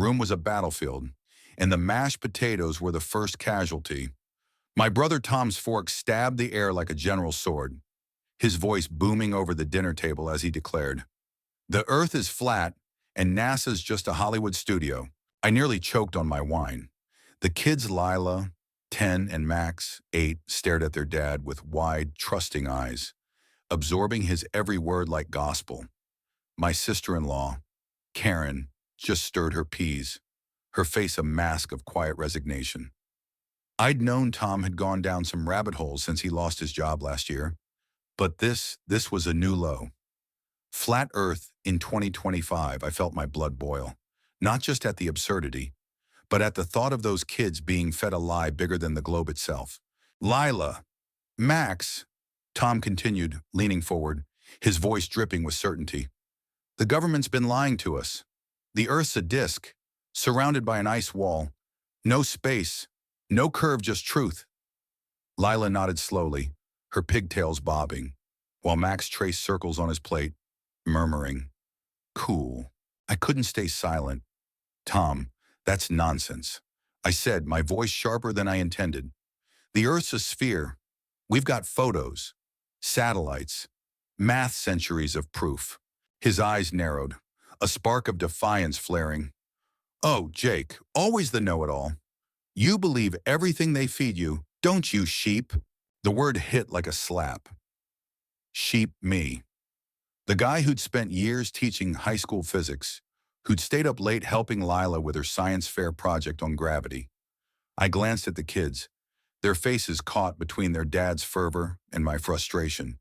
room was a battlefield, and the mashed potatoes were the first casualty. My brother Tom's fork stabbed the air like a general's sword, his voice booming over the dinner table as he declared, "The Earth is flat, and NASA's just a Hollywood studio." I nearly choked on my wine. The kids Lila, 10, and Max, 8, stared at their dad with wide, trusting eyes, absorbing his every word like gospel. My sister-in-law, Karen, just stirred her peas, her face a mask of quiet resignation. I'd known Tom had gone down some rabbit holes since he lost his job last year, but this was a new low. Flat Earth in 2025, I felt my blood boil, not just at the absurdity, but at the thought of those kids being fed a lie bigger than the globe itself. Lila, Max, Tom continued, leaning forward, his voice dripping with certainty. The government's been lying to us. The Earth's a disk, surrounded by an ice wall. No space, no curve, just truth. Lila nodded slowly, her pigtails bobbing, while Max traced circles on his plate, murmuring, "Cool." I couldn't stay silent. "Tom, that's nonsense," I said, my voice sharper than I intended. "The Earth's a sphere. We've got photos, satellites, math centuries of proof." His eyes narrowed, a spark of defiance flaring. "Oh, Jake, always the know-it-all. You believe everything they feed you, don't you, sheep?" The word hit like a slap. Sheep me. The guy who'd spent years teaching high school physics, who'd stayed up late helping Lila with her science fair project on gravity. I glanced at the kids, their faces caught between their dad's fervor and my frustration.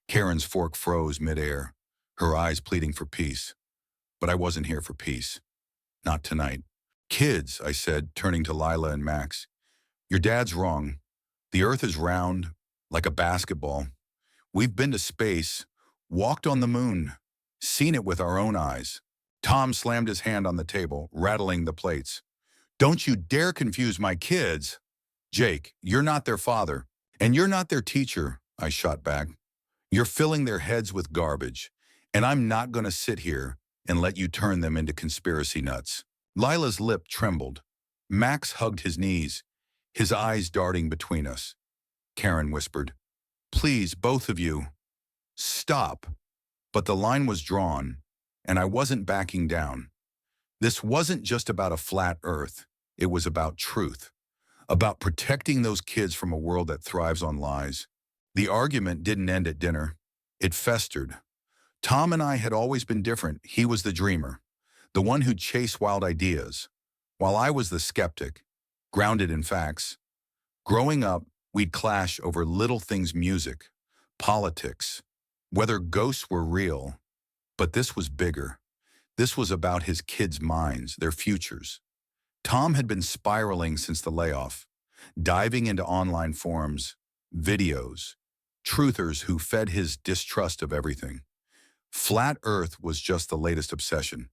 Karen's fork froze midair, her eyes pleading for peace. But I wasn't here for peace. Not tonight. "Kids," I said, turning to Lila and Max, "your dad's wrong. The Earth is round, like a basketball. We've been to space, walked on the moon, seen it with our own eyes." Tom slammed his hand on the table, rattling the plates. "Don't you dare confuse my kids." "Jake, you're not their father, and you're not their teacher," I shot back. "You're filling their heads with garbage, and I'm not going to sit here and let you turn them into conspiracy nuts." Lila's lip trembled. Max hugged his knees, his eyes darting between us. Karen whispered, "Please, both of you, stop." But the line was drawn, and I wasn't backing down. This wasn't just about a flat Earth. It was about truth, about protecting those kids from a world that thrives on lies. The argument didn't end at dinner. It festered. Tom and I had always been different. He was the dreamer, the one who chased wild ideas, while I was the skeptic, grounded in facts. Growing up, we'd clash over little things: music, politics, whether ghosts were real. But this was bigger. This was about his kids' minds, their futures. Tom had been spiraling since the layoff, diving into online forums, videos, truthers who fed his distrust of everything. Flat Earth was just the latest obsession,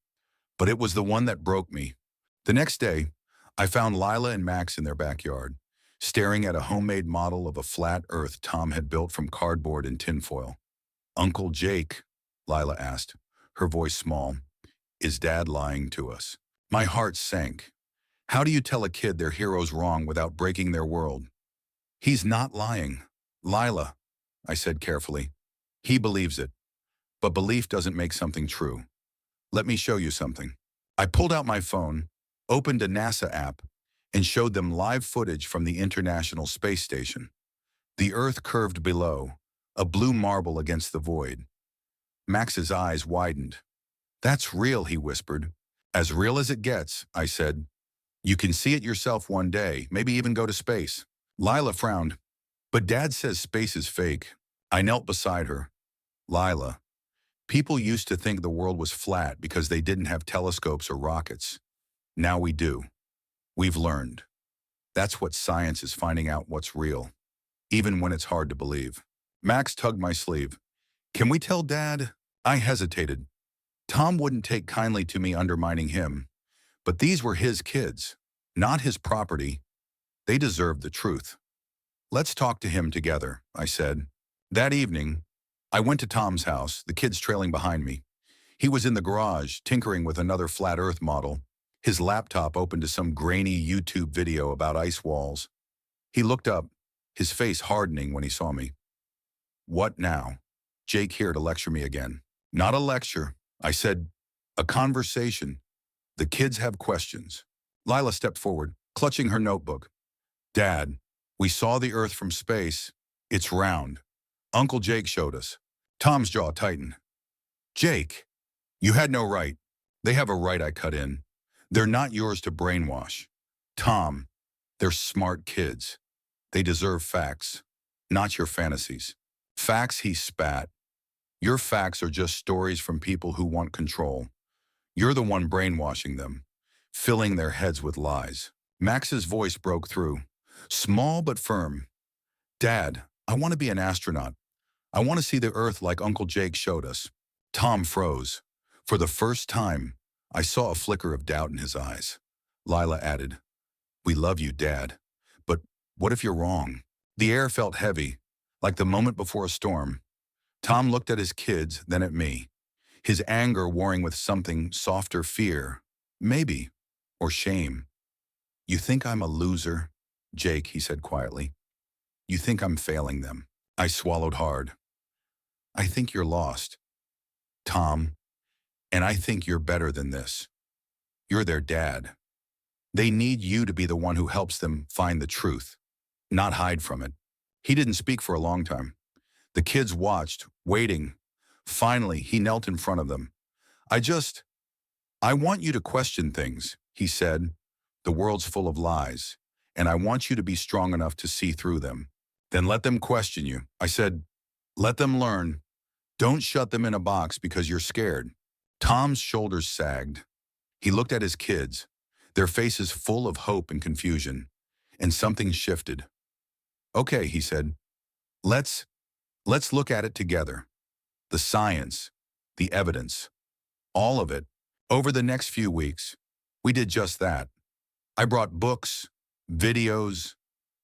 but it was the one that broke me. The next day, I found Lila and Max in their backyard, staring at a homemade model of a flat Earth Tom had built from cardboard and tinfoil. "Uncle Jake," Lila asked, her voice small, "is Dad lying to us?" My heart sank. How do you tell a kid their hero's wrong without breaking their world? "He's not lying, Lila," I said carefully. "He believes it. But belief doesn't make something true. Let me show you something." I pulled out my phone, opened a NASA app, and showed them live footage from the International Space Station. The Earth curved below, a blue marble against the void. Max's eyes widened. "That's real," he whispered. "As real as it gets," I said. "You can see it yourself one day, maybe even go to space." Lila frowned. "But Dad says space is fake." I knelt beside her. "Lila, people used to think the world was flat because they didn't have telescopes or rockets. Now we do. We've learned. That's what science is, finding out what's real, even when it's hard to believe." Max tugged my sleeve. "Can we tell Dad?" I hesitated. Tom wouldn't take kindly to me undermining him, but these were his kids, not his property. They deserved the truth. "Let's talk to him together," I said. That evening, I went to Tom's house, the kids trailing behind me. He was in the garage, tinkering with another flat Earth model, His laptop opened to some grainy YouTube video about ice walls. He looked up, his face hardening when he saw me. What now? Jake here to lecture me again. Not a lecture, I said. A conversation. The kids have questions. Lila stepped forward, clutching her notebook. Dad, we saw the Earth from space. It's round. Uncle Jake showed us. Tom's jaw tightened. Jake, you had no right. They have a right, I cut in. They're not yours to brainwash. Tom, they're smart kids. They deserve facts, not your fantasies. Facts, he spat. Your facts are just stories from people who want control. You're the one brainwashing them, filling their heads with lies. Max's voice broke through, small but firm. Dad, I want to be an astronaut. I want to see the Earth like Uncle Jake showed us. Tom froze. For the first time, I saw a flicker of doubt in his eyes. Lila added, we love you, Dad. But what if you're wrong? The air felt heavy, like the moment before a storm. Tom looked at his kids, then at me. His anger warring with something softer, fear, maybe, or shame. You think I'm a loser? Jake, he said quietly. You think I'm failing them? I swallowed hard. I think you're lost, Tom, and I think you're better than this. You're their dad. They need you to be the one who helps them find the truth, not hide from it. He didn't speak for a long time. The kids watched, waiting. Finally, he knelt in front of them. I want you to question things, he said. The world's full of lies, and I want you to be strong enough to see through them. Then let them question you. I said, let them learn. Don't shut them in a box because you're scared. Tom's shoulders sagged. He looked at his kids, their faces full of hope and confusion, and something shifted. Okay, he said, let's look at it together. The science, the evidence, all of it. Over the next few weeks, we did just that. I brought books, videos,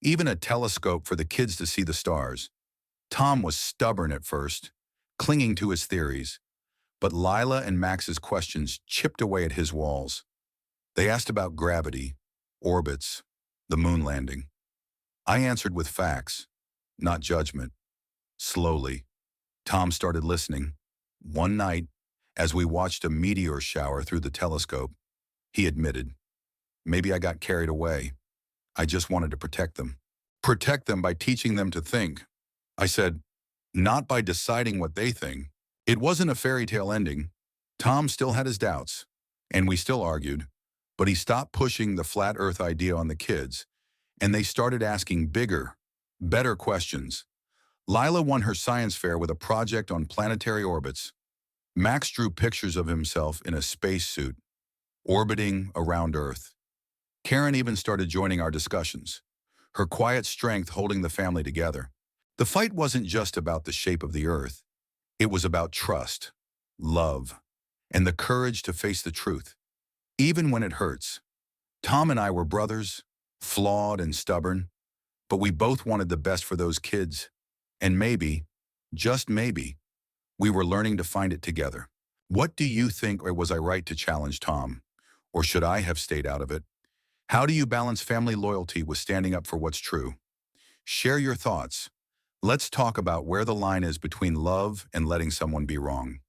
even a telescope for the kids to see the stars. Tom was stubborn at first, clinging to his theories, but Lila and Max's questions chipped away at his walls. They asked about gravity, orbits, the moon landing. I answered with facts, not judgment. Slowly, Tom started listening. One night, as we watched a meteor shower through the telescope, he admitted, maybe I got carried away. I just wanted to protect them. Protect them by teaching them to think. I said, not by deciding what they think. It wasn't a fairy tale ending. Tom still had his doubts, and we still argued, but he stopped pushing the flat earth idea on the kids, and they started asking bigger, better questions. Lila won her science fair with a project on planetary orbits. Max drew pictures of himself in a spacesuit, orbiting around Earth. Karen even started joining our discussions, her quiet strength holding the family together. The fight wasn't just about the shape of the Earth. It was about trust, love, and the courage to face the truth, even when it hurts. Tom and I were brothers, flawed and stubborn, but we both wanted the best for those kids. And maybe, just maybe, we were learning to find it together. What do you think, or was I right to challenge Tom? Or should I have stayed out of it? How do you balance family loyalty with standing up for what's true? Share your thoughts. Let's talk about where the line is between love and letting someone be wrong.